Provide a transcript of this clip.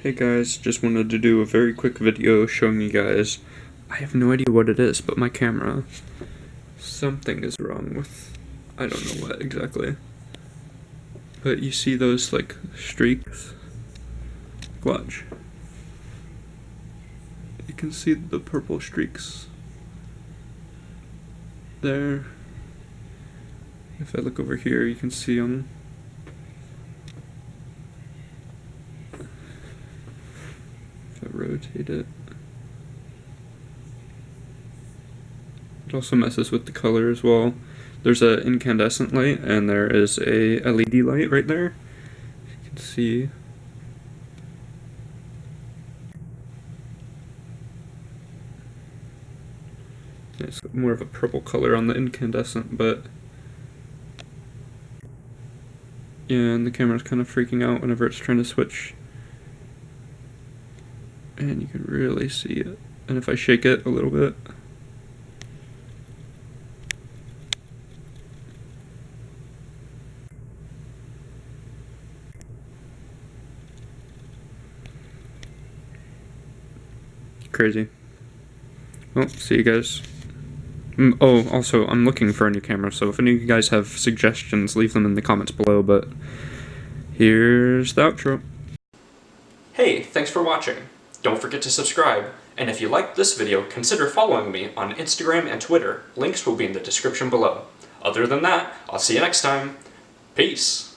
Hey guys, just wanted to do a very quick video showing you guys, I have no idea what it is, but my camera, something is wrong with, I don't know what exactly, but you see those like streaks? Watch. You can see the purple streaks there. If I look over here, you can see them. Rotate it. It also messes with the color as well. There's an incandescent light and there is a LED light right there. You can see. It's more of a purple color on the incandescent, but yeah, and the camera's kind of freaking out whenever it's trying to switch. And you can really see it. And if I shake it a little bit, crazy. Well, see you guys. Oh, also, I'm looking for a new camera, so if any of you guys have suggestions, leave them in the comments below, but here's the outro. Hey, thanks for watching. Don't forget to subscribe, and if you liked this video, consider following me on Instagram and Twitter. Links will be in the description below. Other than that, I'll see you next time. Peace!